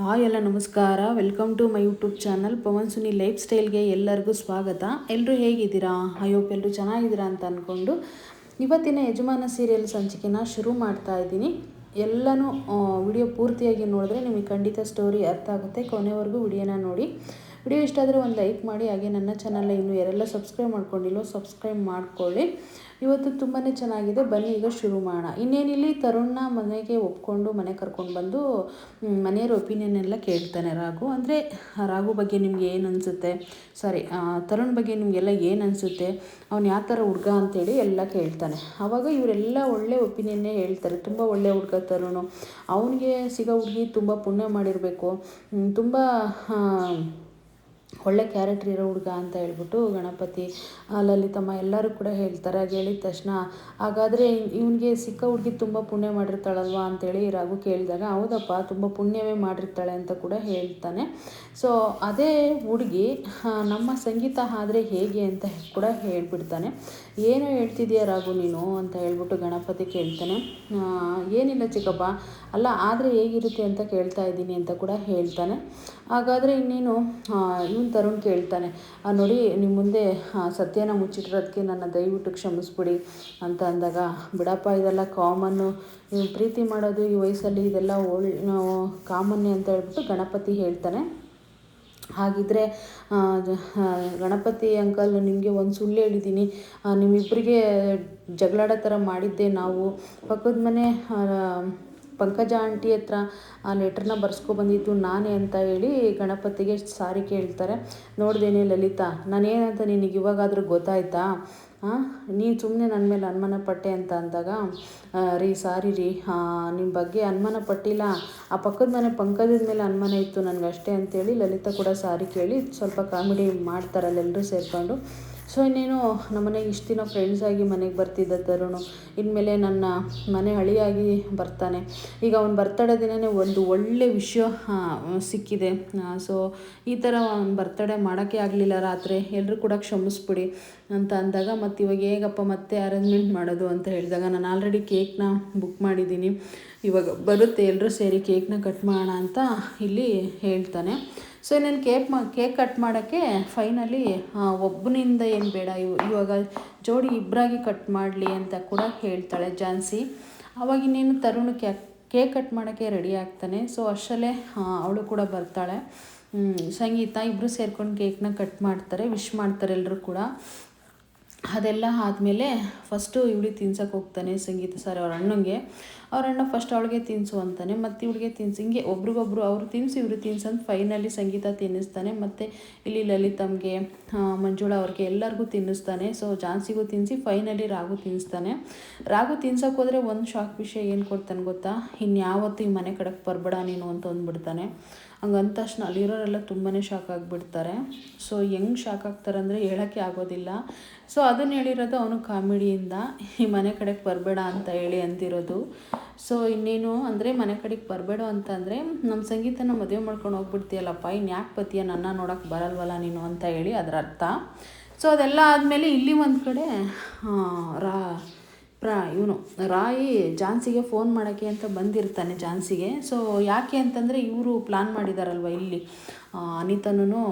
Hi ಎಲ್ಲ ನಮಸ್ಕಾರ. Welcome to my YouTube channel Pavan Suni life ಸ್ಟೈಲ್ಗೆ ಎಲ್ಲರಿಗೂ ಸ್ವಾಗತ. ಎಲ್ಲರೂ ಹೇಗಿದ್ದೀರಾ? ಐ ಹೋಪ್ ಎಲ್ಲರೂ ಚೆನ್ನಾಗಿದ್ದೀರಾ ಅಂತ ಅಂದ್ಕೊಂಡು ಇವತ್ತಿನ ಯಜಮಾನ ಸೀರಿಯಲ್ ಸಂಚಿಕೆನ ಶುರು ಮಾಡ್ತಾ ಇದ್ದೀನಿ. ಎಲ್ಲನೂ ವಿಡಿಯೋ ಪೂರ್ತಿಯಾಗಿ ನೋಡಿದ್ರೆ ನಿಮಗೆ ಖಂಡಿತ ಸ್ಟೋರಿ ಅರ್ಥ ಆಗುತ್ತೆ. ಕೊನೆವರೆಗೂ ವಿಡಿಯೋನ ನೋಡಿ. ವಿಡಿಯೋ ಇಷ್ಟ ಆದರೆ ಒಂದು ಲೈಕ್ ಮಾಡಿ. ಹಾಗೆ ನನ್ನ ಚಾನಲ್ನ ಇನ್ನೂ ಯಾರೆಲ್ಲ ಸಬ್ಸ್ಕ್ರೈಬ್ ಮಾಡ್ಕೊಂಡಿಲ್ಲೋ ಸಬ್ಸ್ಕ್ರೈಬ್ ಮಾಡ್ಕೊಳ್ಳಿ. ಇವತ್ತು ತುಂಬಾ ಚೆನ್ನಾಗಿದೆ. ಬನ್ನಿ ಈಗ ಶುರು ಮಾಡೋಣ. ಇನ್ನೇನಿಲ್ಲಿ ತರುಣ್ನ ಮನೆಗೆ ಒಪ್ಕೊಂಡು ಮನೆ ಕರ್ಕೊಂಡು ಬಂದು ಮನೆಯವ್ರ ಒಪಿನಿಯನ್ ಎಲ್ಲ ಕೇಳ್ತಾನೆ ರಾಘು. ಅಂದರೆ ರಾಘು ಬಗ್ಗೆ ನಿಮ್ಗೆ ಏನು ಅನಿಸುತ್ತೆ, ತರುಣ್ ಬಗ್ಗೆ ನಿಮಗೆಲ್ಲ ಏನು ಅನಿಸುತ್ತೆ, ಅವ್ನು ಯಾವ ಥರ ಹುಡುಗ ಅಂತೇಳಿ ಎಲ್ಲ ಕೇಳ್ತಾನೆ. ಆವಾಗ ಇವರೆಲ್ಲ ಒಳ್ಳೆ ಒಪಿನಿಯನ್ನೇ ಹೇಳ್ತಾರೆ. ತುಂಬ ಒಳ್ಳೆ ಹುಡುಗ ತರುಣು, ಅವನಿಗೆ ಸಿಗೋ ಹುಡುಗಿ ತುಂಬ ಪುಣ್ಯ ಮಾಡಿರಬೇಕು, ತುಂಬ ಒಳ್ಳೆ ಕ್ಯಾರೆಕ್ಟ್ರ್ ಇರೋ ಹುಡುಗ ಅಂತ ಹೇಳ್ಬಿಟ್ಟು ಗಣಪತಿ, ಲಲಿತಮ್ಮ ಎಲ್ಲರೂ ಕೂಡ ಹೇಳ್ತಾರೆ. ಹಾಗೆ ಹೇಳಿದ ತಕ್ಷಣ ಹಾಗಾದರೆ ಇವನಿಗೆ ಸಿಕ್ಕ ಹುಡುಗಿ ತುಂಬ ಪುಣ್ಯ ಮಾಡಿರ್ತಾಳಲ್ವಾ ಅಂತೇಳಿ ರಾಘು ಕೇಳಿದಾಗ, ಹೌದಪ್ಪ ತುಂಬ ಪುಣ್ಯವೇ ಮಾಡಿರ್ತಾಳೆ ಅಂತ ಕೂಡ ಹೇಳ್ತಾನೆ. ಸೊ ಅದೇ ಹುಡುಗಿ ನಮ್ಮ ಸಂಗೀತ ಆದರೆ ಹೇಗೆ ಅಂತ ಕೂಡ ಹೇಳ್ಬಿಡ್ತಾನೆ. ಏನು ಹೇಳ್ತಿದ್ಯಾ ರಾಘು ನೀನು ಅಂತ ಹೇಳ್ಬಿಟ್ಟು ಗಣಪತಿ ಕೇಳ್ತಾನೆ. ಏನಿಲ್ಲ ಚಿಕ್ಕಪ್ಪ, ಅಲ್ಲ ಆದರೆ ಹೇಗಿರುತ್ತೆ ಅಂತ ಕೇಳ್ತಾ ಇದ್ದೀನಿ ಅಂತ ಕೂಡ ಹೇಳ್ತಾನೆ. ಹಾಗಾದರೆ ಇನ್ನೇನು ಇವನು ತರುಣ್ ಕೇಳ್ತಾನೆ, ನೋಡಿ ನಿಮ್ಮ ಮುಂದೆ ಸತ್ಯನ ಮುಚ್ಚಿಟ್ಟಿರೋದಕ್ಕೆ ನನ್ನ ದಯವಿಟ್ಟು ಕ್ಷಮಿಸ್ಬಿಡಿ ಅಂತ ಅಂದಾಗ, ಬಿಡಪ್ಪ ಇದೆಲ್ಲ ಕಾಮನ್ನು, ಪ್ರೀತಿ ಮಾಡೋದು ಈ ವಯಸ್ಸಲ್ಲಿ ಇದೆಲ್ಲ ಕಾಮನ್ನೇ ಅಂತ ಹೇಳ್ಬಿಟ್ಟು ಗಣಪತಿ ಹೇಳ್ತಾನೆ. ಹಾಗಿದ್ದರೆ ಗಣಪತಿ ಅಂಕಲ್, ನಿಮಗೆ ಒಂದು ಸುಳ್ಳು ಹೇಳಿದ್ದೀನಿ. ನಿಮ್ಮಿಬ್ಬರಿಗೆ ಜಗಳಾಡೋ ಥರ ಮಾಡಿದ್ದೆ ನಾವು. ಪಕ್ಕದ ಮನೆ ಪಂಕಜ ಆಂಟಿ ಹತ್ರ ಆ ಲೆಟ್ರನ್ನ ಬರ್ಸ್ಕೊಬಂದಿದ್ದು ನಾನೇ ಅಂತ ಹೇಳಿ ಗಣಪತಿಗೆ ಸಾರಿ ಕೇಳ್ತಾರೆ. ನೋಡ್ದೇನೆ ಲಲಿತಾ, ನಾನೇನಂತ ನಿನಗೆ ಇವಾಗಾದರೂ ಗೊತ್ತಾಯ್ತಾ? ನೀನು ಸುಮ್ಮನೆ ನನ್ನ ಮೇಲೆ ಅನುಮಾನ ಪಟ್ಟೆ ಅಂತ ಅಂದಾಗ, ಸಾರಿ ರೀ, ನಿಮ್ಮ ಬಗ್ಗೆ ಅನುಮಾನ ಪಟ್ಟಿಲ್ಲ, ಆ ಪಕ್ಕದ ಮನೆ ಪಂಕಜದ ಮೇಲೆ ಅನುಮಾನ ಇತ್ತು ನನಗಷ್ಟೇ ಅಂತೇಳಿ ಲಲಿತಾ ಕೂಡ ಸಾರಿ ಕೇಳಿ ಸ್ವಲ್ಪ ಕಾಮಿಡಿ ಮಾಡ್ತಾರಲ್ಲ ಎಲ್ಲರೂ ಸೇರಿಕೊಂಡು. ಸೊ ಇನ್ನೇನು ನಮ್ಮನೆಗೆ ಇಷ್ಟು ದಿನ ಫ್ರೆಂಡ್ಸಾಗಿ ಮನೆಗೆ ಬರ್ತಿದ್ದ ತರುಣು ಇನ್ಮೇಲೆ ನನ್ನ ಮನೆ ಹಳಿಯಾಗಿ ಬರ್ತಾನೆ. ಈಗ ಅವ್ನು ಬರ್ತಡೇ ದಿನವೇ ಒಂದು ಒಳ್ಳೆ ವಿಷಯ ಸಿಕ್ಕಿದೆ. ಸೊ ಈ ಥರ ಅವ್ನು ಬರ್ತಡೇ ಮಾಡೋಕ್ಕೆ ಆಗಲಿಲ್ಲ ರಾತ್ರಿ, ಎಲ್ಲರೂ ಕೂಡ ಕ್ಷಮಿಸ್ಬಿಡಿ ಅಂತ ಅಂದಾಗ, ಮತ್ತು ಇವಾಗ ಹೇಗಪ್ಪ ಮತ್ತೆ ಅರೇಂಜ್ಮೆಂಟ್ ಮಾಡೋದು ಅಂತ ಹೇಳಿದಾಗ, ನಾನು ಆಲ್ರೆಡಿ ಕೇಕ್ನ ಬುಕ್ ಮಾಡಿದ್ದೀನಿ, ಇವಾಗ ಬರುತ್ತೆ ಎಲ್ಲರೂ ಸೇರಿ ಕೇಕ್ನ ಕಟ್ ಮಾಡೋಣ ಅಂತ ಇಲ್ಲಿ ಹೇಳ್ತಾನೆ. ಸೊ ಇನ್ನೇನು ಕೇಕ್ ಕಟ್ ಮಾಡೋಕ್ಕೆ ಫೈನಲಿ ಒಬ್ಬನಿಂದ ಏನು ಬೇಡ, ಇವಾಗ ಜೋಡಿ ಇಬ್ಬರಾಗಿ ಕಟ್ ಮಾಡಲಿ ಅಂತ ಕೂಡ ಹೇಳ್ತಾಳೆ ಝಾನ್ಸಿ. ಅವಾಗಿನ್ನೇನು ತರುಣ್ ಕೇಕ್ ಕಟ್ ಮಾಡೋಕ್ಕೆ ರೆಡಿ ಆಗ್ತಾನೆ. ಸೊ ಅಷ್ಟರಲ್ಲೇ ಅವಳು ಕೂಡ ಬರ್ತಾಳೆ. ಸಂಗೀತ ಇಬ್ಬರು ಸೇರ್ಕೊಂಡು ಕೇಕ್ನ ಕಟ್ ಮಾಡ್ತಾರೆ, ವಿಶ್ ಮಾಡ್ತಾರೆ ಎಲ್ಲರೂ ಕೂಡ. ಅದೆಲ್ಲ ಆದಮೇಲೆ ಫಸ್ಟು ಇವಳಿಗೆ ತಿನ್ಸೋಕೆ ಹೋಗ್ತಾನೆ ಸಂಗೀತ ಅವ್ರ ಅಣ್ಣಂಗೆ. ಅವ್ರ ಅಣ್ಣ ಫಸ್ಟ್ ಅವಳಿಗೆ ತಿನ್ನಿಸು ಅಂತಾನೆ, ಮತ್ತು ಇವಳಿಗೆ ತಿನ್ನಿಸಿ, ಹಿಂಗೆ ಒಬ್ರಿಗೊಬ್ರು ಅವರು ತಿನ್ನಿಸಿ ಇವರು ತಿನ್ಸಂತ ಫೈನಲಿ ಸಂಗೀತ ತಿನ್ನಿಸ್ತಾನೆ. ಮತ್ತು ಇಲ್ಲಿ ಲಲಿತಮ್ಗೆ, ಮಂಜುಳಾ ಅವ್ರಿಗೆ ಎಲ್ಲರಿಗೂ ತಿನ್ನಿಸ್ತಾನೆ. ಸೊ ಝಾನ್ಸಿಗೂ ತಿನ್ನಿಸಿ ಫೈನಲಿ ರಾಘು ತಿನ್ನಿಸ್ತಾನೆ. ರಾಘು ತಿನ್ಸೋಕೆ ಹೋದರೆ ಒಂದು ಶಾಕ್ ವಿಷಯ ಏನು ಕೊಡ್ತಾನೆ ಗೊತ್ತಾ, ಇನ್ಯಾವತ್ತು ಈ ಮನೆ ಕಡೆಗೆ ಬರಬೇಡ ನೀನು ಅಂತ ಅಂದ್ಬಿಡ್ತಾನೆ. ಹಂಗಂದ ತಕ್ಷಣ ಅಲ್ಲಿರೋರೆಲ್ಲ ತುಂಬಾ ಶಾಕ್ ಆಗಿಬಿಡ್ತಾರೆ. ಸೊ ಹೆಂಗೆ ಶಾಕ್ ಆಗ್ತಾರೆ ಅಂದರೆ ಹೇಳೋಕ್ಕೆ ಆಗೋದಿಲ್ಲ. ಸೊ ಅದನ್ನು ಹೇಳಿರೋದು ಅವನು ಕಾಮಿಡಿಯಿಂದ, ಈ ಮನೆ ಕಡೆಗೆ ಬರಬೇಡ ಅಂತ ಹೇಳಿ ಅಂತಿರೋದು. ಸೊ ಇನ್ನೇನು ಅಂದರೆ ಮನೆ ಕಡೆಗೆ ಬರಬೇಡ ಅಂತಂದರೆ ನಮ್ಮ ಸಂಗೀತನ ಮದುವೆ ಮಾಡ್ಕೊಂಡು ಹೋಗ್ಬಿಡ್ತೀಯಲ್ಲಪ್ಪ, ಇನ್ನು ಯಾಕೆ ಬತ್ತೀಯ, ನನ್ನ ನೋಡೋಕ್ಕೆ ಬರಲ್ವಲ್ಲ ನೀನು ಅಂತ ಹೇಳಿ ಅದರ ಅರ್ಥ. ಸೊ ಅದೆಲ್ಲ ಆದಮೇಲೆ ಇಲ್ಲಿ ಒಂದು ಕಡೆ ಇವನು ರಾಯಿ ಝಾನ್ಸಿಗೆ ಫೋನ್ ಮಾಡೋಕ್ಕೆ ಅಂತ ಬಂದಿರ್ತಾನೆ ಝಾನ್ಸಿಗೆ. ಸೊ ಯಾಕೆ ಅಂತಂದರೆ ಇವರು ಪ್ಲ್ಯಾನ್ ಮಾಡಿದಾರಲ್ವ ಇಲ್ಲಿ ಅನಿತನೂ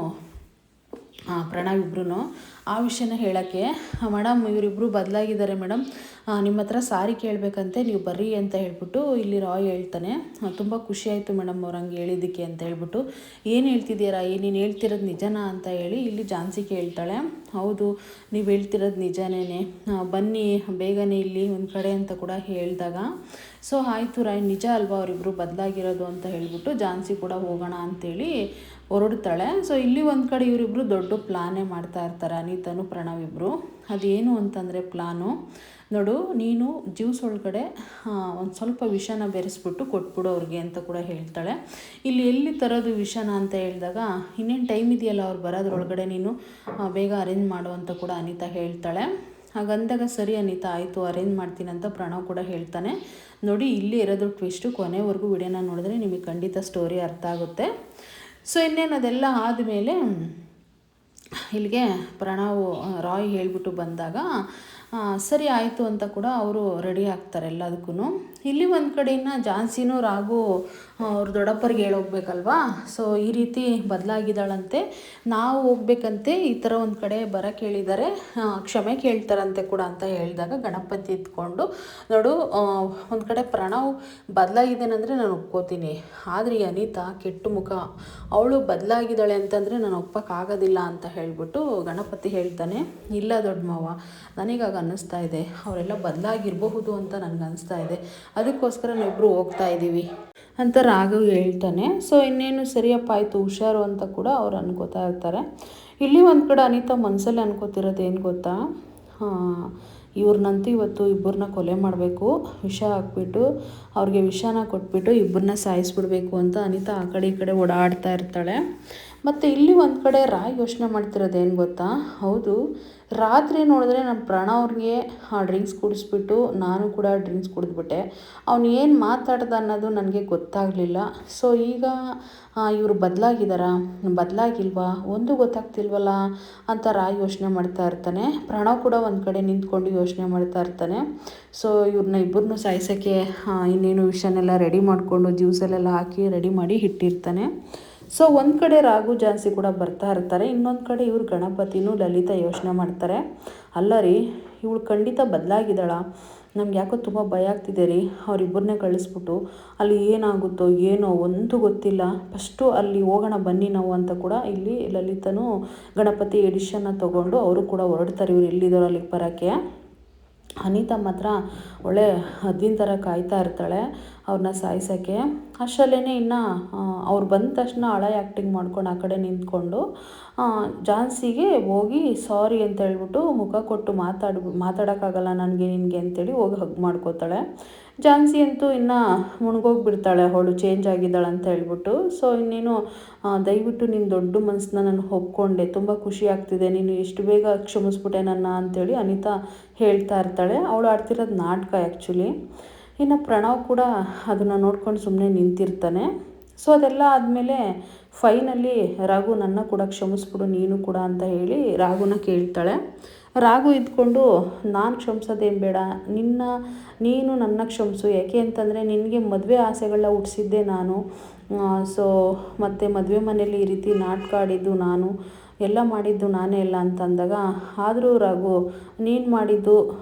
ಪ್ರಣವ್ ಇಬ್ಬರೂ ಆ ವಿಷಯನ ಹೇಳೋಕ್ಕೆ, ಮೇಡಮ್ ಇವರಿಬ್ಬರು ಬದಲಾಗಿದ್ದಾರೆ ಮೇಡಮ್, ನಿಮ್ಮ ಹತ್ರ ಸಾರಿ ಕೇಳಬೇಕಂತೆ, ನೀವು ಬರ್ರಿ ಅಂತ ಹೇಳ್ಬಿಟ್ಟು ಇಲ್ಲಿ ರಾಯ್ ಹೇಳ್ತಾನೆ. ತುಂಬ ಖುಷಿಯಾಯಿತು ಮೇಡಮ್ ಅವ್ರು ಹಂಗೆ ಹೇಳಿದ್ದಕ್ಕೆ ಅಂತ ಹೇಳ್ಬಿಟ್ಟು, ಏನು ಹೇಳ್ತಿದ್ದೀರಾ, ನೀನು ಹೇಳ್ತಿರೋದು ನಿಜನಾ ಅಂತ ಹೇಳಿ ಇಲ್ಲಿ ಝಾನ್ಸಿ ಕೇಳ್ತಾಳೆ. ಹೌದು, ನೀವು ಹೇಳ್ತಿರೋದು ನಿಜನೇ, ಬನ್ನಿ ಬೇಗನೆ ಇಲ್ಲಿ ಒಂದು ಕಡೆ ಅಂತ ಕೂಡ ಹೇಳಿದಾಗ, ಸೊ ಆಯಿತು ರಾಯ್, ನಿಜ ಅಲ್ವಾ ಅವರಿಬ್ಬರು ಬದಲಾಗಿರೋದು ಅಂತ ಹೇಳ್ಬಿಟ್ಟು ಝಾನ್ಸಿ ಕೂಡ ಹೋಗೋಣ ಅಂಥೇಳಿ ಹೊರಡ್ತಾಳೆ. ಸೊ ಇಲ್ಲಿ ಒಂದು ಕಡೆ ಇವರಿಬ್ಬರು ದೊಡ್ಡ ಪ್ಲಾನೇ ಮಾಡ್ತಾ ಇರ್ತಾರೆ, ಅನಿತನು ಪ್ರಣವ್ ಇಬ್ಬರು. ಅದೇನು ಅಂತಂದರೆ ಪ್ಲಾನು, ನೋಡು ನೀನು ಜ್ಯೂಸ್ ಒಳಗಡೆ ಒಂದು ಸ್ವಲ್ಪ ವಿಷನ ಬೆರೆಸ್ಬಿಟ್ಟು ಕೊಟ್ಬಿಡು ಅವ್ರಿಗೆ ಅಂತ ಕೂಡ ಹೇಳ್ತಾಳೆ. ಇಲ್ಲಿ ಎಲ್ಲಿ ತರೋದು ವಿಷನ ಅಂತ ಹೇಳಿದಾಗ, ಇನ್ನೇನು ಟೈಮ್ ಇದೆಯಲ್ಲ ಅವ್ರು ಬರೋದ್ರೊಳಗಡೆ ನೀನು ಬೇಗ ಅರೇಂಜ್ ಮಾಡು ಅಂತ ಕೂಡ ಅನಿತಾ ಹೇಳ್ತಾಳೆ. ಹಾಗಂದಾಗ ಸರಿ ಅನಿತಾ ಆಯಿತು ಅರೇಂಜ್ ಮಾಡ್ತೀನಿ ಅಂತ ಪ್ರಣವ್ ಕೂಡ ಹೇಳ್ತಾನೆ. ನೋಡಿ ಇಲ್ಲಿ ಇರೋದು ಟ್ವಿಸ್ಟು, ಕೊನೆವರೆಗೂ ವಿಡಿಯೋನ ನೋಡಿದ್ರೆ ನಿಮಗೆ ಖಂಡಿತ ಸ್ಟೋರಿ ಅರ್ಥ ಆಗುತ್ತೆ. ಸೊ ಇನ್ನೇನು ಅದೆಲ್ಲ ಆದಮೇಲೆ ಇಲ್ಲಿಗೆ ಪ್ರಣವ್ ರಾಯ್ ಹೇಳಿಬಿಟ್ಟು ಬಂದಾಗ ಸರಿ ಆಯಿತು ಅಂತ ಕೂಡ ಅವರು ರೆಡಿ ಆಗ್ತಾರೆ ಎಲ್ಲದಕ್ಕೂ. ಇಲ್ಲಿ ಒಂದು ಕಡೆಯಿಂದ ಝಾನ್ಸಿನೂ ರಾಘು ಅವ್ರ ದೊಡ್ಡಪ್ಪರಿಗೆ ಹೇಳೋಗ್ಬೇಕಲ್ವಾ. ಸೊ ಈ ರೀತಿ ಬದಲಾಗಿದ್ದಾಳಂತೆ. ನಾವು ಹೋಗ್ಬೇಕಂತೆ ಈ ಥರ ಒಂದು ಕಡೆ ಬರೋಕ್ಕೆ ಹೇಳಿದ್ದಾರೆ, ಕ್ಷಮೆ ಕೇಳ್ತಾರಂತೆ ಕೂಡ ಅಂತ ಹೇಳಿದಾಗ ಗಣಪತಿ ಎತ್ಕೊಂಡು ನೋಡು, ಒಂದು ಕಡೆ ಪ್ರಣವ್ ಬದಲಾಗಿದ್ದೇನೆಂದರೆ ನಾನು ಒಪ್ಕೋತೀನಿ, ಆದರೆ ಈ ಅನಿತಾ ಕೆಟ್ಟ ಮುಖ, ಅವಳು ಬದಲಾಗಿದ್ದಾಳೆ ಅಂತಂದರೆ ನಾನು ಒಪ್ಪಕ್ಕಾಗೋದಿಲ್ಲ ಅಂತ ಹೇಳಿಬಿಟ್ಟು ಗಣಪತಿ ಹೇಳ್ತಾನೆ, ಇಲ್ಲ ದೊಡ್ಡ ಮಾವ, ನನಗಾಗ ಅನ್ನಿಸ್ತಾ ಇದೆ ಅವರೆಲ್ಲ ಬದಲಾಗಿರಬಹುದು ಅಂತ ನನಗೆ ಅನ್ನಿಸ್ತಾ ಇದೆ, ಅದಕ್ಕೋಸ್ಕರ ನಾವಿಬ್ಬರು ಹೋಗ್ತಾ ಇದ್ದೀವಿ ಅಂತ ರಾಘವ್ ಹೇಳ್ತಾನೆ. ಸೊ ಇನ್ನೇನು ಸರಿಯಪ್ಪ ಆಯಿತು ಹುಷಾರು ಅಂತ ಕೂಡ ಅವ್ರು ಅನ್ಕೋತಾ ಇರ್ತಾರೆ. ಇಲ್ಲಿ ಒಂದು ಕಡೆ ಅನಿತಾ ಮನಸ್ಸಲ್ಲಿ ಅನ್ಕೋತಿರೋದು ಏನು ಗೊತ್ತಾ, ಇವ್ರನ್ನಂತೂ ಇವತ್ತು ಇಬ್ಬರನ್ನ ಕೊಲೆ ಮಾಡಬೇಕು, ವಿಷ ಹಾಕ್ಬಿಟ್ಟು ಅವ್ರಿಗೆ ವಿಷನ ಕೊಟ್ಬಿಟ್ಟು ಇಬ್ಬರನ್ನ ಸಾಯಿಸ್ಬಿಡ್ಬೇಕು ಅಂತ ಅನಿತಾ ಆ ಕಡೆ ಈ ಕಡೆ ಓಡಾಡ್ತಾ ಇರ್ತಾಳೆ. ಮತ್ತು ಇಲ್ಲಿ ಒಂದು ಕಡೆ ರಾಯ್ ಯೋಚನೆ ಮಾಡ್ತಿರೋದು ಏನು ಗೊತ್ತಾ, ಹೌದು ರಾತ್ರಿ ನೋಡಿದ್ರೆ ನಮ್ಮ ಪ್ರಣವ್ರಿಗೆ ಡ್ರಿಂಕ್ಸ್ ಕುಡಿಸ್ಬಿಟ್ಟು ನಾನು ಕೂಡ ಡ್ರಿಂಕ್ಸ್ ಕುಡಿದ್ಬಿಟ್ಟೆ, ಅವ್ನು ಏನು ಮಾತಾಡ್ದ ಅನ್ನೋದು ನನಗೆ ಗೊತ್ತಾಗಲಿಲ್ಲ. ಸೊ ಈಗ ಇವರು ಬದಲಾಗಿಲ್ವಾ ಒಂದು ಗೊತ್ತಾಗ್ತಿಲ್ವಲ್ಲ ಅಂತ ರಾಯ್ ಯೋಚನೆ ಮಾಡ್ತಾ ಇರ್ತಾನೆ. ಪ್ರಣವ್ ಕೂಡ ಒಂದು ಕಡೆ ನಿಂತ್ಕೊಂಡು ಯೋಚನೆ ಮಾಡ್ತಾ ಇರ್ತಾನೆ. ಸೊ ಇವ್ರನ್ನ ಇಬ್ಬರನ್ನೂ ಸಾಯಿಸೋಕ್ಕೆ ಇನ್ನೇನು ವಿಷಯನೆಲ್ಲ ರೆಡಿ ಮಾಡಿಕೊಂಡು ಜ್ಯೂಸಲ್ಲೆಲ್ಲ ಹಾಕಿ ರೆಡಿ ಮಾಡಿ ಇಟ್ಟಿರ್ತಾನೆ. ಸೊ ಒಂದು ಕಡೆ ರಾಘು ಜಾನ್ಸಿ ಕೂಡ ಬರ್ತಾ ಇರ್ತಾರೆ, ಇನ್ನೊಂದು ಕಡೆ ಇವ್ರು ಗಣಪತಿನೂ ಲಲಿತಾ ಯೋಚನೆ ಮಾಡ್ತಾರೆ, ಅಲ್ಲ ರೀ ಇವಳು ಖಂಡಿತ ಬದಲಾಗಿದ್ದಾಳ, ನಮ್ಗೆ ಯಾಕೋ ತುಂಬ ಭಯ ಆಗ್ತಿದೆ ರೀ, ಅವರಿಬ್ಬರನ್ನೇ ಕಳಿಸ್ಬಿಟ್ಟು ಅಲ್ಲಿ ಏನಾಗುತ್ತೋ ಏನೋ ಒಂದು ಗೊತ್ತಿಲ್ಲ, ಫಸ್ಟು ಅಲ್ಲಿ ಹೋಗೋಣ ಬನ್ನಿ ನಾವು ಅಂತ ಕೂಡ ಇಲ್ಲಿ ಲಲಿತನೂ ಗಣಪತಿ ಎಡಿಷನ್ನ ತೊಗೊಂಡು ಅವರು ಕೂಡ ಹೊರಡ್ತಾರೆ ಇವ್ರು ಎಲ್ಲಿದ್ದಾರೋ ಅಲ್ಲಿಗೆ ಬರೋಕ್ಕೆ. ಅನಿತಾ ಮಾತ್ರ ಒಳ್ಳೆ ಹದ್ದಿನ ಥರ ಕಾಯ್ತಾ ಇರ್ತಾಳೆ ಅವ್ರನ್ನ ಸಾಯಿಸೋಕ್ಕೆ. ಅಷ್ಟರಲ್ಲೇ ಇನ್ನು ಅವ್ರು ಬಂದ ತಕ್ಷಣ ಹಳೆ ಆ್ಯಕ್ಟಿಂಗ್ ಮಾಡ್ಕೊಂಡು ಆ ಕಡೆ ನಿಂತ್ಕೊಂಡು ಜಾನ್ಸಿಗೆ ಹೋಗಿ ಸಾರಿ ಅಂತ ಹೇಳ್ಬಿಟ್ಟು ಮುಖ ಕೊಟ್ಟು ಮಾತಾಡೋಕ್ಕಾಗಲ್ಲ ನನಗೆ ನಿನಗೆ ಅಂತೇಳಿ ಹೋಗಿ ಹಗ್ ಮಾಡ್ಕೋತಾಳೆ. ಜಾನ್ಸಿ ಅಂತೂ ಇನ್ನು ಮುಳುಗೋಗ್ಬಿಡ್ತಾಳೆ, ಅವಳು ಚೇಂಜ್ ಆಗಿದ್ದಾಳೆ ಅಂತ ಹೇಳ್ಬಿಟ್ಟು. ಸೊ ಇನ್ನೇನು ದಯವಿಟ್ಟು ನಿನ್ನ ದೊಡ್ಡ ಮನಸ್ಸನ್ನ ನಾನು ಒಪ್ಕೊಂಡೆ, ತುಂಬ ಖುಷಿ ಆಗ್ತಿದೆ, ನೀನು ಎಷ್ಟು ಬೇಗ ಕ್ಷಮಿಸ್ಬಿಟ್ಟೆ ನನ್ನ ಅಂತೇಳಿ ಅನಿತಾ ಹೇಳ್ತಾ ಇರ್ತಾಳೆ. ಅವಳು ಆಡ್ತಿರೋದು ನಾಟಕ ಆ್ಯಕ್ಚುಲಿ. ಇನ್ನು ಪ್ರಣವ್ ಕೂಡ ಅದನ್ನು ನೋಡ್ಕೊಂಡು ಸುಮ್ಮನೆ ನಿಂತಿರ್ತಾನೆ. ಸೊ ಅದೆಲ್ಲ ಆದಮೇಲೆ ಫೈನಲಿ ರಾಘು ನನ್ನ ಕೂಡ ಕ್ಷಮಿಸ್ಬಿಡು ನೀನು ಕೂಡ ಅಂತ ಹೇಳಿ ರಾಘುನ ಕೇಳ್ತಾಳೆ. ರಾಘು ಇದ್ಕೊಂಡು ನಾನು ಕ್ಷಮಿಸೋದೇನು ಬೇಡ, ನೀನು ನನ್ನ ಕ್ಷಮಿಸು, ಯಾಕೆ ಅಂತಂದರೆ ನಿನಗೆ ಮದುವೆ ಆಸೆಗಳನ್ನ ಹುಟ್ಟಿಸಿದ್ದೆ ನಾನು. ಸೊ ಮತ್ತು ಮದುವೆ ಮನೇಲಿ ಈ ರೀತಿ ನಾಟಕ ಆಡಿದ್ದು ನಾನು, ಎಲ್ಲ ಮಾಡಿದ್ದು ನಾನೇ ಎಲ್ಲ ಅಂತಂದಾಗ, ಆದರೂ ರಾಘು ನೀನು ಮಾಡಿದ್ದು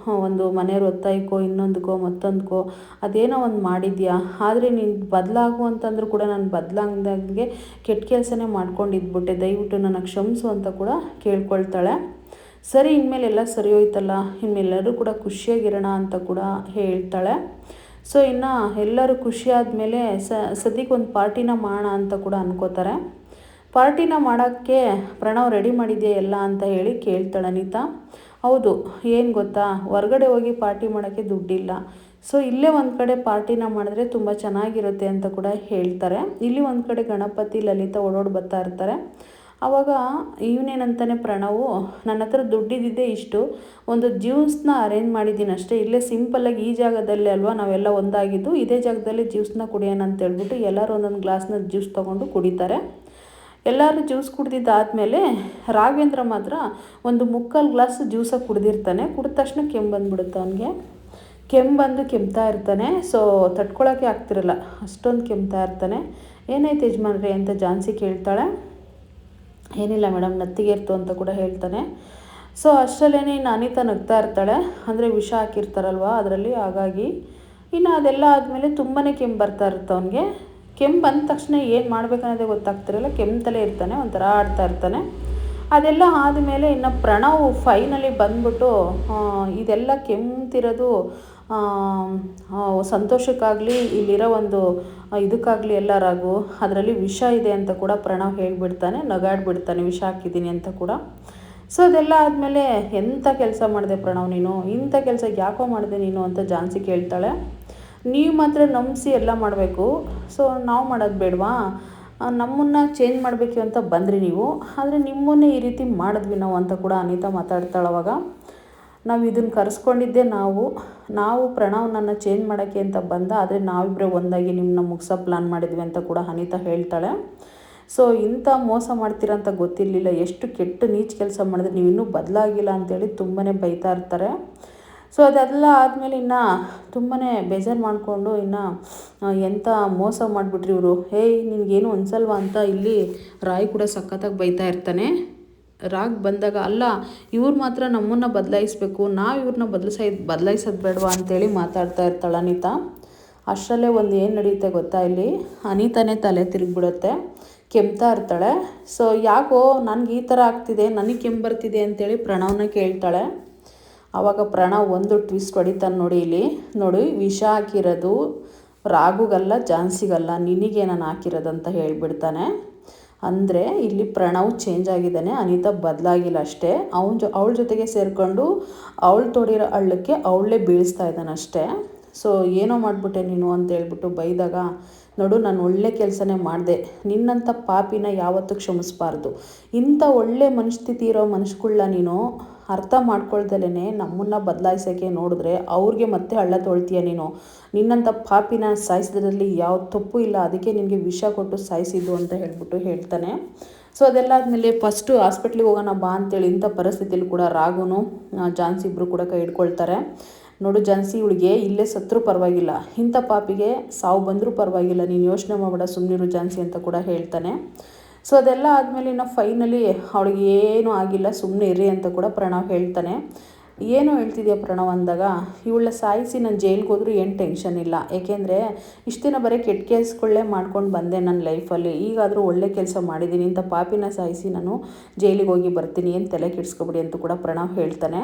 ಒಂದು ಮನೆಯವ್ರ ಒತ್ತಾಯಕ್ಕೋ ಇನ್ನೊಂದಕ್ಕೋ ಮತ್ತೊಂದಕ್ಕೋ ಅದೇನೋ ಒಂದು ಮಾಡಿದ್ಯಾ, ಆದರೆ ನೀನು ಬದಲಾಗು ಅಂತಂದ್ರೂ ಕೂಡ ನಾನು ಬದಲಾಗ್ದಂಗೆ ಕೆಟ್ಟ ಕೆಲಸನೇ ಮಾಡ್ಕೊಂಡಿದ್ಬಿಟ್ಟೆ, ದಯವಿಟ್ಟು ನನ್ನ ಕ್ಷಮಿಸು ಅಂತ ಕೂಡ ಕೇಳ್ಕೊಳ್ತಾಳೆ. ಸರಿ ಇನ್ಮೇಲೆಲ್ಲ ಸರಿ ಹೋಯ್ತಲ್ಲ, ಇನ್ಮೇಲೆಲ್ಲರೂ ಕೂಡ ಖುಷಿಯಾಗಿರೋಣ ಅಂತ ಕೂಡ ಹೇಳ್ತಾಳೆ. ಸೊ ಇನ್ನು ಎಲ್ಲರೂ ಖುಷಿ ಆದಮೇಲೆ ಸದ್ಯಕ್ಕೆ ಒಂದು ಪಾರ್ಟಿನ ಮಾಡೋಣ ಅಂತ ಕೂಡ ಅನ್ಕೋತಾರೆ. ಪಾರ್ಟಿನ ಮಾಡೋಕ್ಕೆ ಪ್ರಣವ್ ರೆಡಿ ಮಾಡಿದ್ಯಾ ಎಲ್ಲ ಅಂತ ಹೇಳಿ ಕೇಳ್ತಾಳೆ ಅನಿತಾ. ಹೌದು, ಏನು ಗೊತ್ತಾ, ಹೊರಗಡೆ ಹೋಗಿ ಪಾರ್ಟಿ ಮಾಡೋಕ್ಕೆ ದುಡ್ಡಿಲ್ಲ, ಸೊ ಇಲ್ಲೇ ಒಂದು ಕಡೆ ಪಾರ್ಟಿನ ಮಾಡಿದ್ರೆ ತುಂಬ ಚೆನ್ನಾಗಿರುತ್ತೆ ಅಂತ ಕೂಡ ಹೇಳ್ತಾರೆ. ಇಲ್ಲಿ ಒಂದು ಕಡೆ ಗಣಪತಿ ಲಲಿತಾ ಓಡೋಡಿ ಬರ್ತಾ ಇರ್ತಾರೆ. ಆವಾಗ ಇವನೇನಂತಾನೆ ಪ್ರಣವು, ನನ್ನ ಹತ್ರ ದುಡ್ಡಿದ್ದಿದ್ದೇ ಇಷ್ಟು, ಒಂದು ಜ್ಯೂಸ್ನ ಅರೇಂಜ್ ಮಾಡಿದ್ದೀನಿ ಅಷ್ಟೇ, ಇಲ್ಲೇ ಸಿಂಪಲ್ಲಾಗಿ ಈ ಜಾಗದಲ್ಲೇ ಅಲ್ವಾ ನಾವೆಲ್ಲ ಒಂದಾಗಿದ್ದು, ಇದೇ ಜಾಗದಲ್ಲಿ ಜ್ಯೂಸ್ನ ಕುಡಿಯೋಣ ಅಂತ ಹೇಳ್ಬಿಟ್ಟು ಎಲ್ಲರೂ ಒಂದೊಂದು ಗ್ಲಾಸ್ನ ಜ್ಯೂಸ್ ತೊಗೊಂಡು ಕುಡಿತಾರೆ. ಎಲ್ಲರೂ ಜ್ಯೂಸ್ ಕುಡ್ದಿದ್ದಾದಮೇಲೆ ರಾಘವೇಂದ್ರ ಮಾತ್ರ ಒಂದು ಮುಕ್ಕಾಲು ಗ್ಲಾಸ್ ಜ್ಯೂಸಾಗಿ ಕುಡ್ದಿರ್ತಾನೆ. ಕುಡಿದ ತಕ್ಷಣ ಕೆಮ್ಮು ಬಂದುಬಿಡುತ್ತೆ ಅವನಿಗೆ. ಕೆಮ್ತಾ ಇರ್ತಾನೆ. ಸೊ ತಡ್ಕೊಳಕ್ಕೆ ಆಗ್ತಿರಲ್ಲ, ಅಷ್ಟೊಂದು ಕೆಮ್ತಾ ಇರ್ತಾನೆ. ಏನಾಯ್ತು ಯಜಮಾನ್ರಿ ಅಂತ ಜಾನ್ಸಿ ಕೇಳ್ತಾಳೆ. ಏನಿಲ್ಲ ಮೇಡಮ್, ನತ್ತಿಗೇರ್ತು ಅಂತ ಕೂಡ ಹೇಳ್ತಾನೆ. ಸೊ ಅಷ್ಟರಲ್ಲೇ ಇನ್ನು ಅನಿತಾ ನಗ್ತಾ ಇರ್ತಾಳೆ, ಅಂದರೆ ವಿಷ ಹಾಕಿರ್ತಾರಲ್ವ ಅದರಲ್ಲಿ, ಹಾಗಾಗಿ. ಇನ್ನು ಅದೆಲ್ಲ ಆದಮೇಲೆ ತುಂಬಾ ಕೆಮ್ಮು ಬರ್ತಾ ಇರುತ್ತೆ ಅವನಿಗೆ. ಕೆಮ್ಮು ಬಂದ ತಕ್ಷಣ ಏನು ಮಾಡಬೇಕನ್ನೋದೇ ಗೊತ್ತಾಗ್ತಿರಲ್ಲ, ಕೆಮ್ತಲೇ ಇರ್ತಾನೆ, ಒಂಥರ ಆಡ್ತಾ ಇರ್ತಾನೆ. ಅದೆಲ್ಲ ಆದಮೇಲೆ ಇನ್ನು ಪ್ರಣವ್ ಫೈನಲಿ ಬಂದ್ಬಿಟ್ಟು ಇದೆಲ್ಲ ಕೆಮ್ತಿರೋದು ಸಂತೋಷಕ್ಕಾಗಲಿ ಇಲ್ಲಿರೋ ಒಂದು ಇದಕ್ಕಾಗಲಿ ಎಲ್ಲ ರಾಘು, ಅದರಲ್ಲಿ ವಿಷ ಇದೆ ಅಂತ ಕೂಡ ಪ್ರಣವ್ ಹೇಳಿಬಿಡ್ತಾನೆ, ನಗಾಡ್ಬಿಡ್ತಾನೆ ವಿಷ ಹಾಕಿದ್ದೀನಿ ಅಂತ ಕೂಡ. ಸೊ ಅದೆಲ್ಲ ಆದಮೇಲೆ ಎಂಥ ಕೆಲಸ ಮಾಡಿದೆ ಪ್ರಣವ್ ನೀನು, ಇಂಥ ಕೆಲಸ ಯಾಕೋ ಮಾಡಿದೆ ನೀನು ಅಂತ ಜಾನ್ಸಿ ಕೇಳ್ತಾಳೆ. ನೀವು ಮಾತ್ರ ನಂಬಿಸಿ ಎಲ್ಲ ಮಾಡಬೇಕು, ಸೊ ನಾವು ಮಾಡೋದು ಬೇಡವಾ, ನಮ್ಮನ್ನು ಚೇಂಜ್ ಮಾಡಬೇಕು ಅಂತ ಬಂದ್ರಿ ನೀವು, ಆದರೆ ನಿಮ್ಮನ್ನೇ ಈ ರೀತಿ ಮಾಡಿದ್ವಿ ನಾವು ಅಂತ ಕೂಡ ಅನಿತಾ ಮಾತಾಡ್ತಾಳೆ. ಅವಾಗ ನಾವು ಇದನ್ನು ಕರೆಸ್ಕೊಂಡಿದ್ದೆ ನಾವು ಪ್ರಣವ್ನನ್ನು ಚೇಂಜ್ ಮಾಡೋಕ್ಕೆ ಅಂತ ಬಂದ, ಆದರೆ ನಾವಿಬ್ಬರೇ ಒಂದಾಗಿ ನಿಮ್ಮನ್ನ ಮುಗಿಸೋ ಪ್ಲ್ಯಾನ್ ಮಾಡಿದ್ವಿ ಅಂತ ಕೂಡ ಅನಿತಾ ಹೇಳ್ತಾಳೆ. ಸೊ ಇಂಥ ಮೋಸ ಮಾಡ್ತೀರಂತ ಗೊತ್ತಿರಲಿಲ್ಲ, ಎಷ್ಟು ಕೆಟ್ಟ ನೀಚ ಕೆಲಸ ಮಾಡಿದ್ರೆ ನೀವು ಇನ್ನೂ ಬದಲಾಗಿಲ್ಲ ಅಂತೇಳಿ ತುಂಬಾ ಬೈತಾ ಇರ್ತಾರೆ. ಸೊ ಅದೆಲ್ಲ ಆದಮೇಲೆ ಇನ್ನು ತುಂಬಾ ಬೇಜಾರು ಮಾಡಿಕೊಂಡು ಇನ್ನು ಎಂಥ ಮೋಸ ಮಾಡಿಬಿಟ್ರಿ ಇವರು, ಹೇಯ್ ನಿನಗೇನು ಅನ್ಸಲ್ವಾ ಅಂತ ಇಲ್ಲಿ ರಾಯ್ ಕೂಡ ಸಖತ್ತಾಗಿ ಬೈತಾ ಇರ್ತಾನೆ. ರಾಗ್ ಬಂದಾಗ ಅಲ್ಲ ಇವ್ರು ಮಾತ್ರ ನಮ್ಮನ್ನು ಬದಲಾಯಿಸಬೇಕು, ನಾವು ಇವ್ರನ್ನ ಬದಲಾಯಿಸೋದು ಬೇಡವಾ ಅಂತೇಳಿ ಮಾತಾಡ್ತಾ ಇರ್ತಾಳೆ ಅನಿತಾ. ಅಷ್ಟರಲ್ಲೇ ಒಂದು ಏನು ನಡೆಯುತ್ತೆ ಗೊತ್ತಾ, ಇಲ್ಲಿ ಅನಿತಾನೇ ತಲೆ ತಿರುಗಿಬಿಡುತ್ತೆ, ಕೆಮ್ತಾ ಇರ್ತಾಳೆ. ಸೊ ಯಾಕೋ ನನಗೆ ಈ ಥರ ಆಗ್ತಿದೆ, ನನಗೆ ಕೆಮ್ಮು ಬರ್ತಿದೆ ಅಂತೇಳಿ ಪ್ರಣವ್ನ ಕೇಳ್ತಾಳೆ. ಆವಾಗ ಪ್ರಣವ್ ಒಂದು ಟ್ವಿಸ್ಟ್ ಹೊಡಿತಾನೆ ನೋಡಿ, ಇಲ್ಲಿ ನೋಡಿ ವಿಷ ಹಾಕಿರೋದು ರಾಗುಗಲ್ಲ ಜಾನ್ಸಿಗಲ್ಲ, ನಿನಗೆ ನಾನು ಹಾಕಿರೋದಂತ ಹೇಳಿಬಿಡ್ತಾನೆ. ಅಂದರೆ ಇಲ್ಲಿ ಪ್ರಣವ್ ಚೇಂಜ್ ಆಗಿದ್ದಾನೆ, ಅನಿತಾ ಬದಲಾಗಿಲ್ಲ ಅಷ್ಟೇ. ಅವಳ ಜೊತೆಗೆ ಸೇರಿಕೊಂಡು ಅವಳು ತೋಡಿರೋ ಹಳ್ಳಕ್ಕೆ ಅವಳೇ ಬೀಳಿಸ್ತಾ ಇದ್ದಾನೆ ಅಷ್ಟೇ. ಸೊ ಏನೋ ಮಾಡಿಬಿಟ್ಟೆ ನೀನು ಅಂತ ಹೇಳ್ಬಿಟ್ಟು ಬೈದಾಗ, ನೋಡು ನಾನು ಒಳ್ಳೆ ಕೆಲಸನೇ ಮಾಡಿದೆ, ನಿನ್ನಂಥ ಪಾಪಿನ ಯಾವತ್ತೂ ಕ್ಷಮಿಸಬಾರ್ದು. ಇಂಥ ಒಳ್ಳೆ ಮನಸ್ಥಿತಿ ಇರೋ ಮನುಷ್ಯಗಳನ್ನ ನೀನು ಅರ್ಥ ಮಾಡ್ಕೊಳ್ದಲೇ ನಮ್ಮನ್ನು ಬದಲಾಯಿಸೋಕ್ಕೆ ನೋಡಿದ್ರೆ ಅವ್ರಿಗೆ ಮತ್ತೆ ಹಳ್ಳ ತೊಳ್ತೀಯ ನೀನು. ನಿನ್ನಂಥ ಪಾಪಿನ ಸಾಯಿಸಿದ್ರಲ್ಲಿ ಯಾವ ತಪ್ಪು ಇಲ್ಲ, ಅದಕ್ಕೆ ನಿನಗೆ ವಿಷ ಕೊಟ್ಟು ಸಾಯಿಸಿದ್ದು ಅಂತ ಹೇಳ್ತಾನೆ. ಸೊ ಅದೆಲ್ಲ ಆದಮೇಲೆ ಫಸ್ಟು ಹಾಸ್ಪಿಟ್ಲಿಗೆ ಹೋಗೋಣ ಬಾ ಅಂತೇಳಿ ಇಂಥ ಪರಿಸ್ಥಿತಿಲಿ ಕೂಡ ರಾಗುನು ಜಾನ್ಸಿ ಇಬ್ಬರು ಕೂಡ ಕೈ ಹಿಡ್ಕೊಳ್ತಾರೆ. ನೋಡು ಜಾನ್ಸಿ, ಇವಳಿಗೆ ಇಲ್ಲೇ ಸತ್ರೂ ಪರವಾಗಿಲ್ಲ, ಇಂಥ ಪಾಪಿಗೆ ಸಾವು ಬಂದರೂ ಪರವಾಗಿಲ್ಲ, ನೀನು ಯೋಚನೆ ಮಾಡಬೇಡ, ಸುಮ್ಮನಿರು ಜಾನ್ಸಿ ಅಂತ ಕೂಡ ಹೇಳ್ತಾನೆ. ಸೊ ಅದೆಲ್ಲ ಆದಮೇಲೆ ಇನ್ನು ಫೈನಲಿ ಅವಳಿಗೆ ಏನೂ ಆಗಿಲ್ಲ, ಸುಮ್ಮನೆ ಇರಿ ಅಂತ ಕೂಡ ಪ್ರಣವ್ ಹೇಳ್ತಾನೆ. ಏನು ಹೇಳ್ತಿದ್ಯಾ ಪ್ರಣವ್ ಅಂದಾಗ, ಇವಳ ಸಾಯಿಸಿ ನಾನು ಜೈಲಿಗೆ ಹೋದ್ರೂ ಏನು ಟೆನ್ಷನ್ ಇಲ್ಲ, ಏಕೆಂದರೆ ಇಷ್ಟು ದಿನ ಬರೀ ಕೆಟ್ಟ ಕೇಸ್ಗಳೇ ಮಾಡ್ಕೊಂಡು ಬಂದೆ ನನ್ನ ಲೈಫಲ್ಲಿ, ಈಗಾದರೂ ಒಳ್ಳೆ ಕೆಲಸ ಮಾಡಿದ್ದೀನಿ, ಇಂಥ ಪಾಪಿನ ಸಾಯಿಸಿ ನಾನು ಜೈಲಿಗೆ ಹೋಗಿ ಬರ್ತೀನಿ, ಏನು ತಲೆ ಕೆಡಿಸ್ಕೊಬಿಡಿ ಅಂತ ಕೂಡ ಪ್ರಣವ್ ಹೇಳ್ತಾನೆ.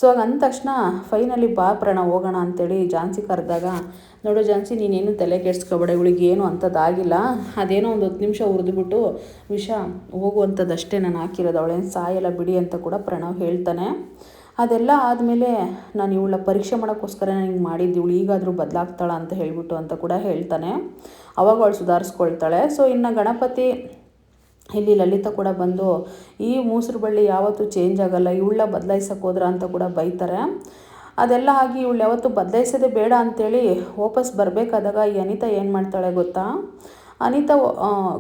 ಸೊ ಹಾಗೆ ಅಂದ ತಕ್ಷಣ ಫೈನಲಿ ಬಾ ಪ್ರಣವ್ ಹೋಗೋಣ ಅಂತೇಳಿ ಜಾನ್ಸಿ ಕರೆದಾಗ, ನೋಡು ಜಾನ್ಸಿ ನೀನೇನು ತಲೆ ಕೆಡಿಸ್ಕೊಬೇಡ, ಇವಳಿಗೆ ಏನು ಅಂಥದ್ದಾಗಿಲ್ಲ, ಅದೇನೋ ಒಂದು 10 ನಿಮಿಷ ಹುರಿದ್ಬಿಟ್ಟು ವಿಷ ಹೋಗುವಂಥದ್ದಷ್ಟೇ ನಾನು ಹಾಕಿರೋದು, ಅವಳೇನು ಸಾಯಲ್ಲ ಬಿಡಿ ಅಂತ ಕೂಡ ಪ್ರಣವ್ ಹೇಳ್ತಾನೆ. ಅದೆಲ್ಲ ಆದಮೇಲೆ ನಾನು ಇವಳ ಪರೀಕ್ಷೆ ಮಾಡೋಕ್ಕೋಸ್ಕರ ಹಿಂಗೆ ಮಾಡಿದ್ದು, ಇವಳು ಈಗಾದರೂ ಬದಲಾಗ್ತಾಳ ಅಂತ ಹೇಳ್ಬಿಟ್ಟು ಅಂತ ಕೂಡ ಹೇಳ್ತಾನೆ. ಅವಾಗ ಅವಳು ಸುಧಾರಿಸ್ಕೊಳ್ತಾಳೆ. ಸೊ ಇನ್ನು ಗಣಪತಿ ಇಲ್ಲಿ ಲಲಿತಾ ಕೂಡ ಬಂದು, ಈ ಮೂಸರು ಬಳ್ಳಿ ಯಾವತ್ತೂ ಚೇಂಜ್ ಆಗೋಲ್ಲ, ಇವಳ ಬದಲಾಯಿಸೋಕೆ ಹೋದ್ರ ಅಂತ ಕೂಡ ಬೈತಾರೆ. ಅದೆಲ್ಲ ಆಗಿ ಇವಳು ಯಾವತ್ತೂ ಬದಲಾಯಿಸೋದೇ ಬೇಡ ಅಂಥೇಳಿ ವಾಪಸ್ ಬರಬೇಕಾದಾಗ ಈ ಅನಿತಾ ಏನು ಮಾಡ್ತಾಳೆ ಗೊತ್ತಾ, ಅನಿತಾ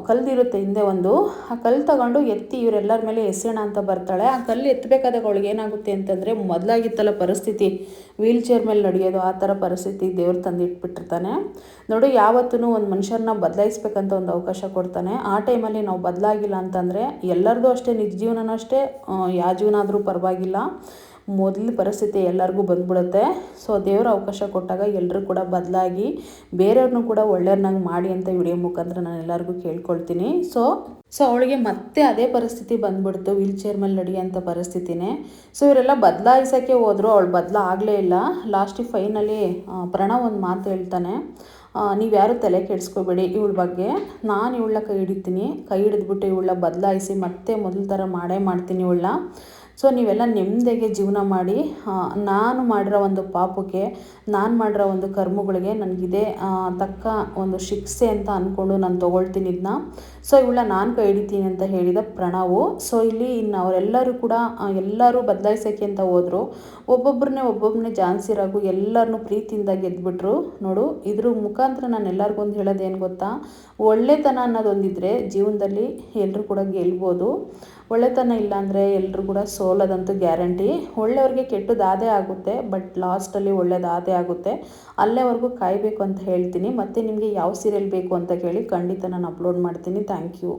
ಕಲ್ದಿರುತ್ತೆ ಹಿಂದೆ ಒಂದು, ಆ ಕಲ್ಲು ತಗೊಂಡು ಎತ್ತಿ ಇವರೆಲ್ಲರ ಮೇಲೆ ಎಸೆಯೋಣ ಅಂತ ಬರ್ತಾಳೆ. ಆ ಕಲ್ಲು ಎತ್ತಬೇಕಾದಾಗ ಅವಳಿಗೆ ಏನಾಗುತ್ತೆ ಅಂತಂದರೆ, ಮೊದಲಾಗಿತ್ತಲ್ಲ ಪರಿಸ್ಥಿತಿ ವೀಲ್ ಚೇರ್ ಮೇಲೆ ನಡೆಯೋದು, ಆ ಥರ ಪರಿಸ್ಥಿತಿ ದೇವ್ರು ತಂದಿಟ್ಬಿಟ್ಟಿರ್ತಾನೆ. ನೋಡು ಯಾವತ್ತೂ ಒಂದು ಮನುಷ್ಯರನ್ನ ಬದಲಾಯಿಸ್ಬೇಕಂತ ಒಂದು ಅವಕಾಶ ಕೊಡ್ತಾನೆ. ಆ ಟೈಮಲ್ಲಿ ನಾವು ಬದಲಾಗಿಲ್ಲ ಅಂತಂದರೆ ಎಲ್ಲರದು ಅಷ್ಟೇ, ನಿಜ ಜೀವನನೂ ಅಷ್ಟೇ, ಯಾವ ಜೀವನ ಆದರೂ ಪರವಾಗಿಲ್ಲ, ಮೊದಲ ಪರಿಸ್ಥಿತಿ ಎಲ್ಲರಿಗೂ ಬಂದ್ಬಿಡುತ್ತೆ. ಸೊ ದೇವರು ಅವಕಾಶ ಕೊಟ್ಟಾಗ ಎಲ್ಲರೂ ಕೂಡ ಬದಲಾಗಿ ಬೇರೆಯವ್ರನ್ನೂ ಕೂಡ ಒಳ್ಳೆಯವ್ರನ್ನಾಗಿ ಮಾಡಿ ಅಂತ ವಿಡಿಯೋ ಮುಖಾಂತರ ನಾನು ಎಲ್ಲರಿಗೂ ಕೇಳ್ಕೊಳ್ತೀನಿ. ಸೊ ಅವಳಿಗೆ ಮತ್ತೆ ಅದೇ ಪರಿಸ್ಥಿತಿ ಬಂದ್ಬಿಡ್ತು, ವೀಲ್ ಚೇರ್ ಮೇಲೆ ನಡೆಯೋಂಥ ಪರಿಸ್ಥಿತಿನೇ. ಸೊ ಇವರೆಲ್ಲ ಬದಲಾಯಿಸೋಕ್ಕೆ ಹೋದರು, ಅವಳು ಆಗಲೇ ಇಲ್ಲ. ಲಾಸ್ಟಿಗೆ ಫೈನಲಿ ಪ್ರಣವ್ ಒಂದು ಮಾತು ಹೇಳ್ತಾನೆ, ನೀವು ಯಾರು ತಲೆ ಕೆಡಿಸ್ಕೋಬೇಡಿ ಇವಳ ಬಗ್ಗೆ, ನಾನು ಇವಳನ್ನ ಕೈ ಹಿಡಿತೀನಿ, ಕೈ ಹಿಡಿದ್ಬಿಟ್ಟು ಇವಳನ್ನ ಬದಲಾಯಿಸಿ ಮತ್ತೆ ಮೊದಲ ಥರ ಮಾಡ್ತೀನಿ ಇವಳನ್ನ. ಸೊ ನೀವೆಲ್ಲ ನೆಮ್ಮದಿಗೆ ಜೀವನ ಮಾಡಿ, ನಾನು ಮಾಡಿರೋ ಒಂದು ಪಾಪಕ್ಕೆ, ನಾನು ಮಾಡಿರೋ ಒಂದು ಕರ್ಮಗಳಿಗೆ ನನಗಿದೆ ತಕ್ಕ ಒಂದು ಶಿಕ್ಷೆ ಅಂತ ಅಂದ್ಕೊಂಡು ನಾನು ತೊಗೊಳ್ತೀನಿ ಇದನ್ನ. ಸೊ ಇವಳನ್ನ ನಾನು ಕೈ ಹಿಡಿತೀನಿ ಅಂತ ಹೇಳಿದ ಪ್ರಣವು. ಸೊ ಇಲ್ಲಿ ಇನ್ನು ಅವರೆಲ್ಲರೂ ಕೂಡ ಎಲ್ಲರೂ ಬದಲಾಯಿಸೋಕ್ಕೆ ಅಂತ ಹೋದರು. ಒಬ್ಬೊಬ್ಬರನ್ನೇ ಜಾನ್ಸಿರಾಗು ಎಲ್ಲರನ್ನೂ ಪ್ರೀತಿಯಿಂದ ಗೆದ್ಬಿಟ್ರು. ನೋಡು ಇದ್ರ ಮುಖಾಂತರ ನಾನು ಎಲ್ಲರಿಗೊಂದು ಹೇಳೋದೇನು ಗೊತ್ತಾ, ಒಳ್ಳೆತನ ಅನ್ನೋದೊಂದಿದ್ರೆ ಜೀವನದಲ್ಲಿ ಎಲ್ಲರೂ ಕೂಡ ಗೆಲ್ಬೋದು. ಒಳ್ಳೆತನ ಇಲ್ಲಾಂದರೆ ಎಲ್ಲರೂ ಕೂಡ ಸೋಲೋದಂತೂ ಗ್ಯಾರಂಟಿ. ಒಳ್ಳೆಯವ್ರಿಗೆ ಕೆಟ್ಟದಾದೇ ಆಗುತ್ತೆ, ಬಟ್ ಲಾಸ್ಟಲ್ಲಿ ಒಳ್ಳೇದಾದೇ ಆಗುತ್ತೆ. ಅಲ್ಲೇವರೆಗೂ ಕಾಯಬೇಕು ಅಂತ ಹೇಳ್ತೀನಿ. ಮತ್ತು ನಿಮಗೆ ಯಾವ ಸೀರಿಯಲ್ ಬೇಕು ಅಂತ ಕೇಳಿ ಖಂಡಿತ ನಾನು ಅಪ್ಲೋಡ್ ಮಾಡ್ತೀನಿ. Thank you.